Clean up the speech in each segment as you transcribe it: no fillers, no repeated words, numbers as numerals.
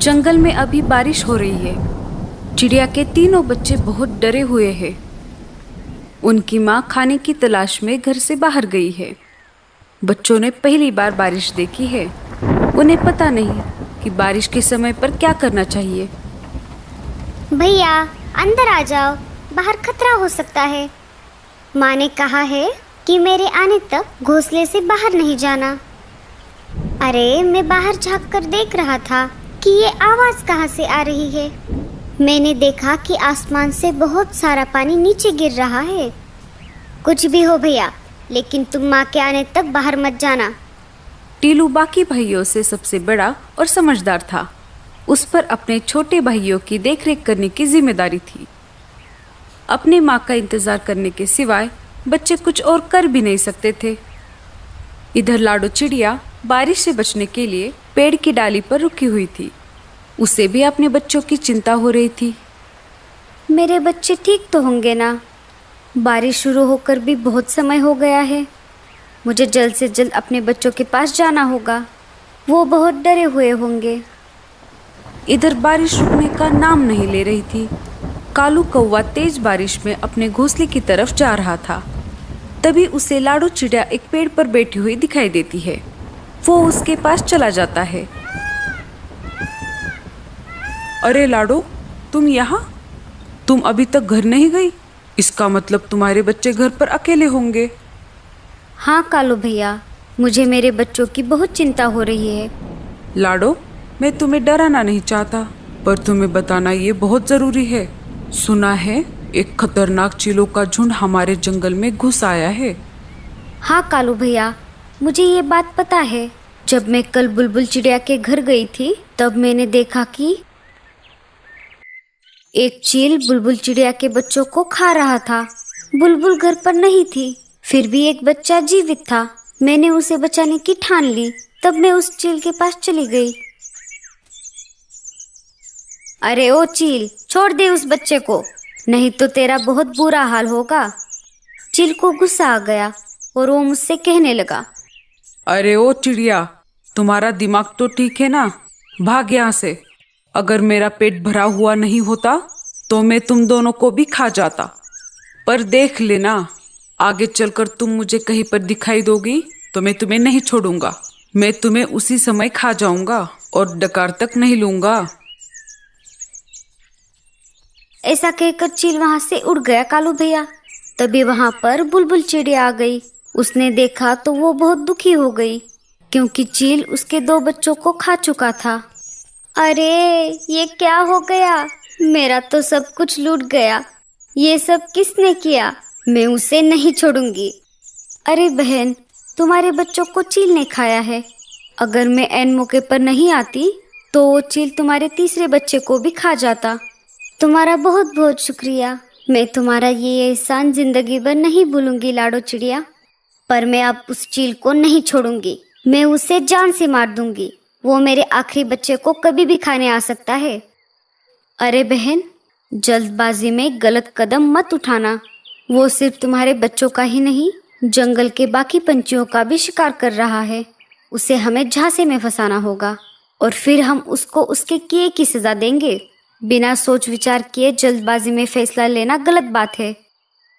जंगल में अभी बारिश हो रही है। चिड़िया के तीनों बच्चे बहुत डरे हुए हैं। उनकी माँ खाने की तलाश में घर से बाहर गई है। बच्चों ने पहली बार बारिश देखी है। उन्हें पता नहीं कि बारिश के समय पर क्या करना चाहिए। भैया अंदर आ जाओ, बाहर खतरा हो सकता है। माँ ने कहा है कि मेरे आने तक घोंसले से बाहर नहीं जाना। अरे मैं बाहर झांक कर देख रहा था कि ये आवाज़ कहाँ से आ रही है। मैंने देखा कि आसमान से बहुत सारा पानी नीचे गिर रहा है। कुछ भी हो भैया, लेकिन तुम माँ के आने तक बाहर मत जाना। टीलू बाकी भाइयों से सबसे बड़ा और समझदार था। उस पर अपने छोटे भाइयों की देखरेख करने की जिम्मेदारी थी। अपने माँ का इंतजार करने के सिवाय बच्चे कुछ और कर भी नहीं सकते थे। इधर लाडो चिड़िया बारिश से बचने के लिए पेड़ की डाली पर रुकी हुई थी। उसे भी अपने बच्चों की चिंता हो रही थी। मेरे बच्चे ठीक तो होंगे ना? बारिश शुरू होकर भी बहुत समय हो गया है। मुझे जल्द से जल्द अपने बच्चों के पास जाना होगा। वो बहुत डरे हुए होंगे। इधर बारिश रुकने का नाम नहीं ले रही थी। कालू कौवा तेज बारिश में अपने घोंसले की तरफ जा रहा था। तभी उसे लाडो चिड़िया एक पेड़ पर बैठी हुई दिखाई देती है। वो उसके पास चला जाता है। अरे लाडो, तुम यहाँ? तुम अभी तक घर नहीं गई? इसका मतलब तुम्हारे बच्चे घर पर अकेले होंगे। हाँ कालू भैया, मुझे मेरे बच्चों की बहुत चिंता हो रही है। लाडो, मैं तुम्हें डराना नहीं चाहता, पर तुम्हें बताना ये बहुत जरूरी है। सुना है एक खतरनाक चीलों का झुंड हमारे जंगल में घुस आया है। हाँ कालू भैया, मुझे ये बात पता है। जब मैं कल बुलबुल चिड़िया के घर गई थी, तब मैंने देखा कि एक चील बुलबुल चिड़िया के बच्चों को खा रहा था। बुलबुल घर पर नहीं थी, फिर भी एक बच्चा जीवित था। मैंने उसे बचाने की ठान ली। तब मैं उस चील के पास चली गई। अरे ओ चील, छोड़ दे उस बच्चे को, नहीं तो तेरा बहुत बुरा हाल होगा। चील को गुस्सा आ गया और वो मुझसे कहने लगा, अरे ओ चिड़िया, तुम्हारा दिमाग तो ठीक है ना? भाग यहाँ से। अगर मेरा पेट भरा हुआ नहीं होता तो मैं तुम दोनों को भी खा जाता। पर देख लेना, आगे चलकर तुम मुझे कहीं पर दिखाई दोगी तो मैं तुम्हें नहीं छोड़ूंगा। मैं तुम्हें उसी समय खा जाऊंगा और डकार तक नहीं लूंगा। ऐसा कहकर चील वहां से उड़ गया कालू भैया। तभी वहां पर बुलबुल चिड़िया आ गई। उसने देखा तो वो बहुत दुखी हो गई, क्योंकि चील उसके 2 बच्चों को खा चुका था। अरे ये क्या हो गया? मेरा तो सब कुछ लूट गया। ये सब किसने किया? मैं उसे नहीं छोड़ूंगी। अरे बहन, तुम्हारे बच्चों को चील ने खाया है। अगर मैं ऐन मौके पर नहीं आती तो वो चील तुम्हारे तीसरे बच्चे को भी खा जाता। तुम्हारा बहुत बहुत शुक्रिया। मैं तुम्हारा ये एहसान जिंदगी भर नहीं भूलूंगी लाडो चिड़िया। पर मैं अब उस चील को नहीं छोड़ूंगी। मैं उसे जान से मार दूंगी। वो मेरे आखिरी बच्चे को कभी भी खाने आ सकता है। अरे बहन, जल्दबाजी में गलत कदम मत उठाना। वो सिर्फ तुम्हारे बच्चों का ही नहीं, जंगल के बाकी पंछियों का भी शिकार कर रहा है। उसे हमें झांसे में फंसाना होगा और फिर हम उसको उसके किए की सजा देंगे। बिना सोच विचार किए जल्दबाजी में फैसला लेना गलत बात है।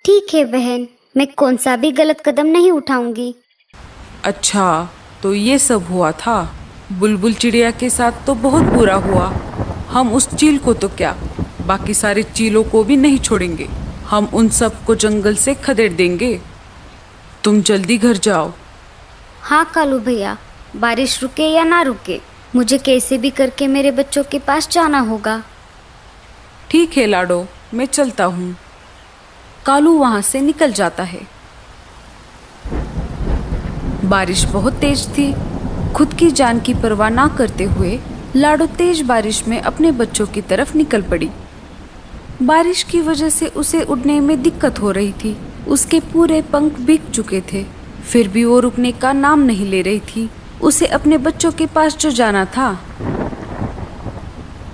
ठीक है बहन, मैं कौन सा भी गलत कदम नहीं उठाऊंगी। अच्छा, तो ये सब हुआ था। बुलबुल चिड़िया के साथ तो बहुत बुरा हुआ। हम उस चील को तो क्या, बाकी सारे चीलों को भी नहीं छोड़ेंगे। हम उन सब को जंगल से खदेड़ देंगे। तुम जल्दी घर जाओ। हाँ कालू भैया, बारिश रुके या ना रुके, मुझे कैसे भी करके मेरे बच्चों के पास जाना होगा। ठीक है लाडो, मैं चलता हूँ। कालू वहां से निकल जाता है। बारिश बहुत तेज थी। खुद की जान की परवाह ना करते हुए लाडो तेज बारिश में अपने बच्चों की तरफ निकल पड़ी। बारिश की वजह से उसे उड़ने में दिक्कत हो रही थी। उसके पूरे पंख भीग चुके थे, फिर भी वो रुकने का नाम नहीं ले रही थी। उसे अपने बच्चों के पास जो जाना था।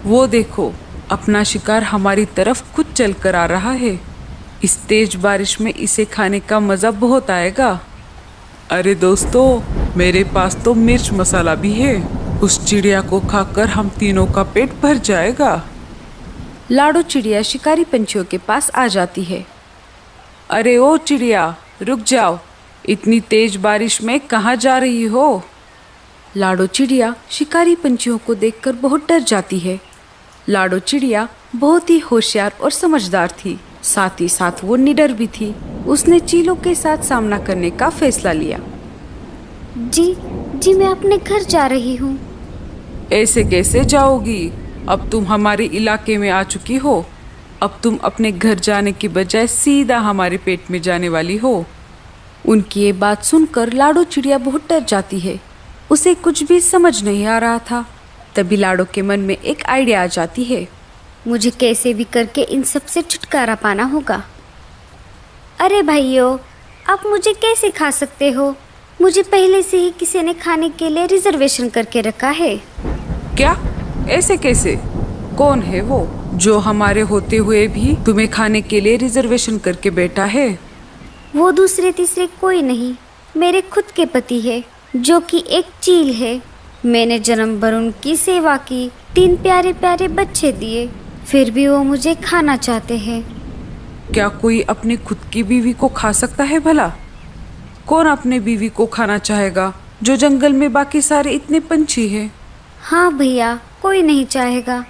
वो देखो, अपना शिकार हमारी तरफ खुद चल कर आ रहा है। इस तेज बारिश में इसे खाने का मजा बहुत आएगा। अरे दोस्तों, मेरे पास तो मिर्च मसाला भी है। उस चिड़िया को खाकर हम तीनों का पेट भर जाएगा। लाडो चिड़िया शिकारी पंछियों के पास आ जाती है। अरे ओ चिड़िया, रुक जाओ, इतनी तेज बारिश में कहाँ जा रही हो? लाडो चिड़िया शिकारी पंछियों को देखकर बहुत डर जाती है। लाडो चिड़िया बहुत ही होशियार और समझदार थी, साथ ही साथ वो निडर भी थी। उसने चीलों के साथ सामना करने का फैसला लिया। जी जी, मैं अपने घर जा रही हूँ। ऐसे कैसे जाओगी? अब तुम हमारे इलाके में आ चुकी हो। अब तुम अपने घर जाने की बजाय सीधा हमारे पेट में जाने वाली हो। उनकी ये बात सुनकर लाडो चिड़िया बहुत डर जाती है। उसे कुछ भी समझ नहीं आ रहा था। तभी लाडो के मन में एक आइडिया आ जाती है। मुझे कैसे भी करके इन सब से छुटकारा पाना होगा। अरे भाइयों, आप मुझे कैसे खा सकते हो? मुझे पहले से ही किसी ने खाने के लिए रिजर्वेशन करके रखा है। क्या? ऐसे कैसे? कौन है वो जो हमारे होते हुए भी तुम्हें खाने के लिए रिजर्वेशन करके बैठा है? वो दूसरे तीसरे कोई नहीं, मेरे खुद के पति है, जो कि एक चील है। मैंने जन्म भर उनकी सेवा की, 3 प्यारे प्यारे बच्चे दिए, फिर भी वो मुझे खाना चाहते हैं। क्या कोई अपने खुद की बीवी को खा सकता है भला? कौन अपने बीवी को खाना चाहेगा जो जंगल में बाकी सारे इतने पंछी हैं? हाँ भैया, कोई नहीं चाहेगा,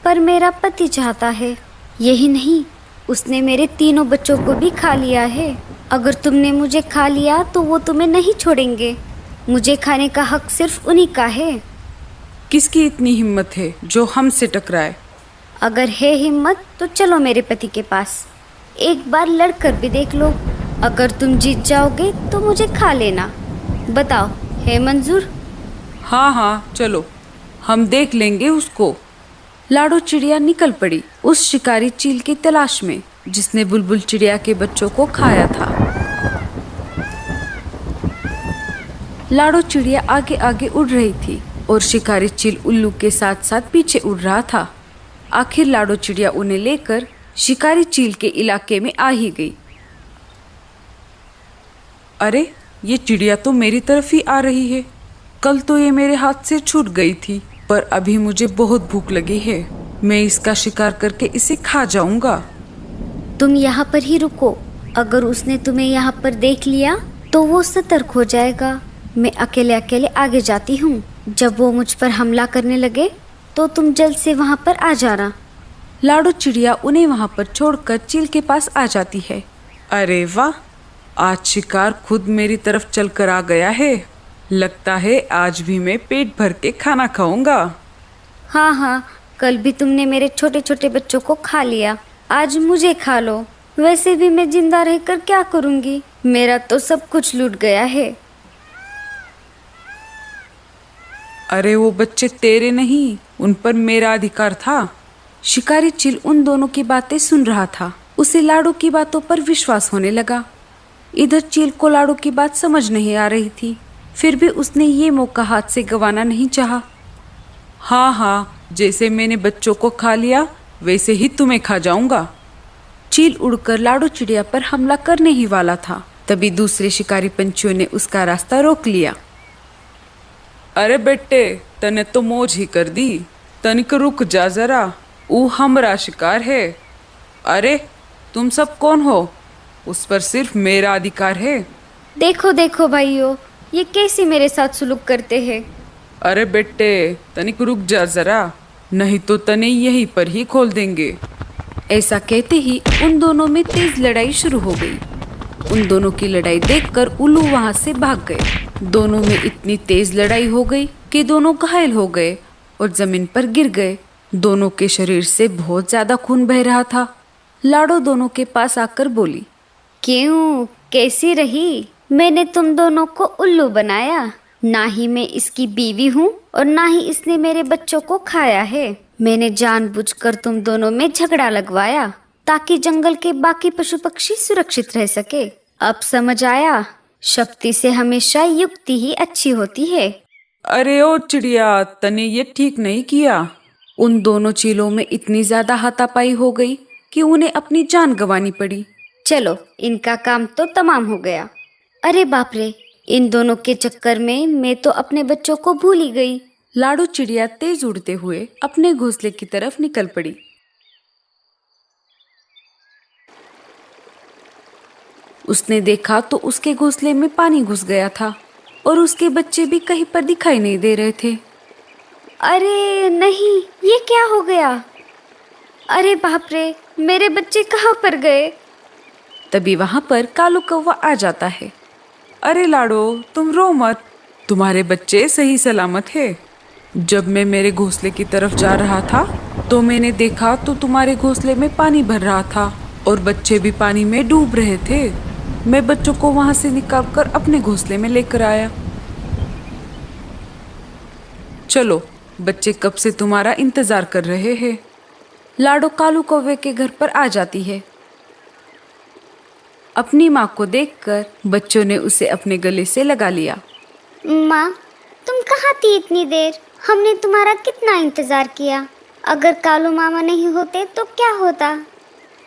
पर मेरा पति चाहता है। यही नहीं, उसने मेरे 3 बच्चों को भी खा लिया है। अगर तुमने मुझे खा लिया तो वो तुम्हें नहीं छोड़ेंगे। मुझे खाने का हक सिर्फ उन्हीं का है। किसकी इतनी हिम्मत है जो हमसे टकराए? अगर है हिम्मत तो चलो मेरे पति के पास, एक बार लड़कर भी देख लो। अगर तुम जीत जाओगे तो मुझे खा लेना। बताओ, है मंजूर? हाँ हाँ, चलो, हम देख लेंगे उसको। लाडो चिड़िया निकल पड़ी उस शिकारी चील की तलाश में जिसने बुलबुल चिड़िया के बच्चों को खाया था। लाडो चिड़िया आगे आगे उड़ रही थी और शिकारी चील उल्लू के साथ साथ पीछे उड़ रहा था। आखिर लाडो चिड़िया उन्हें लेकर शिकारी चील के इलाके में आ ही गई। अरे, ये चिड़िया तो मेरी तरफ ही आ रही है। कल तो ये मेरे हाथ से छूट गई थी, पर अभी मुझे बहुत भूख लगी है। मैं इसका शिकार करके इसे खा जाऊंगा। तुम यहाँ पर ही रुको। अगर उसने तुम्हें यहाँ पर देख लिया तो वो सतर्क हो जाएगा। मैं अकेले अकेले आगे जाती हूँ। जब वो मुझ पर हमला करने लगे तो तुम जल्द से वहाँ पर आ जाना। लाडो चिड़िया उन्हें वहाँ पर छोड़कर चील के पास आ जाती है। अरे वाह, आज शिकार खुद मेरी तरफ चलकर आ गया है। लगता है आज भी मैं पेट भर के खाना खाऊंगा। हाँ हाँ, कल भी तुमने मेरे छोटे छोटे बच्चों को खा लिया, आज मुझे खा लो। वैसे भी मैं जिंदा रहकर क्या करूँगी? मेरा तो सब कुछ लूट गया है। अरे वो बच्चे तेरे नहीं, उन पर मेरा अधिकार था। शिकारी चील उन दोनों की बातें सुन रहा था। उसे लाडो की बातों पर विश्वास होने लगा। इधर चील को लाडो की बात समझ नहीं आ रही थी, फिर भी उसने ये मौका हाथ से गंवाना नहीं चाहा। हाँ हाँ, जैसे मैंने बच्चों को खा लिया वैसे ही तुम्हें खा जाऊंगा। चील उड़कर लाडो चिड़िया पर हमला करने ही वाला था, तभी दूसरे शिकारी पंछियों ने उसका रास्ता रोक लिया। अरे बेटे, तने तो मौज ही कर दी। तनिक रुक जा जरा, वो हमरा शिकार है। अरे तुम सब कौन हो? उस पर सिर्फ मेरा अधिकार है। देखो देखो भाइयों, ये कैसे मेरे साथ सुलूक करते हैं। अरे बेटे, तनिक रुक जा जरा, नहीं तो तने यहीं पर ही खोल देंगे। ऐसा कहते ही उन दोनों में तेज लड़ाई शुरू हो गई। उन दोनों की लड़ाई देखकर उल्लू वहां से भाग गए। दोनों में इतनी तेज लड़ाई हो गई कि दोनों घायल हो गए और जमीन पर गिर गए। दोनों के शरीर से बहुत ज्यादा खून बह रहा था। लाडो दोनों के पास आकर बोली, क्यों, कैसी रही? मैंने तुम दोनों को उल्लू बनाया। ना ही मैं इसकी बीवी हूँ और ना ही इसने मेरे बच्चों को खाया है। मैंने जानबूझकर तुम दोनों में झगड़ा लगवाया ताकि जंगल के बाकी पशु पक्षी सुरक्षित रह सके। अब समझ आया, शक्ति से हमेशा युक्ति ही अच्छी होती है। अरे ओ चिड़िया, तने ये ठीक नहीं किया। उन दोनों चीलों में इतनी ज्यादा हाथापाई हो गई कि उन्हें अपनी जान गंवानी पड़ी। चलो, इनका काम तो तमाम हो गया। अरे बाप रे, इन दोनों के चक्कर में मैं तो अपने बच्चों को भूल ही गई। लाडू चिड़िया तेज उड़ते हुए अपने घोंसले की तरफ निकल पड़ी। उसने देखा तो उसके घोंसले में पानी घुस गया था और उसके बच्चे भी कहीं पर दिखाई नहीं दे रहे थे। अरे नहीं, ये क्या हो गया? अरे बाप रे, मेरे बच्चे कहाँ पर गए? तभी वहां पर कालू कौवा आ जाता है। अरे लाडो, तुम रो मत, तुम्हारे बच्चे सही सलामत है। जब मैं मेरे घोंसले की तरफ जा रहा था तो मैंने देखा तो तुम्हारे घोंसले में पानी भर रहा था और बच्चे भी पानी में डूब रहे थे। मैं बच्चों को वहां से निकालकर अपने घोंसले में लेकर आया। चलो, बच्चे कब से तुम्हारा इंतजार कर रहे हैं। लाडो कालू कौवे के घर पर आ जाती है। अपनी माँ को देखकर बच्चों ने उसे अपने गले से लगा लिया। माँ, तुम कहाँ थी इतनी देर? हमने तुम्हारा कितना इंतजार किया। अगर कालू मामा नहीं होते तो क्या होता?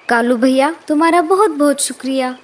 कालू भैया, तुम्हारा बहुत बहुत शुक्रिया।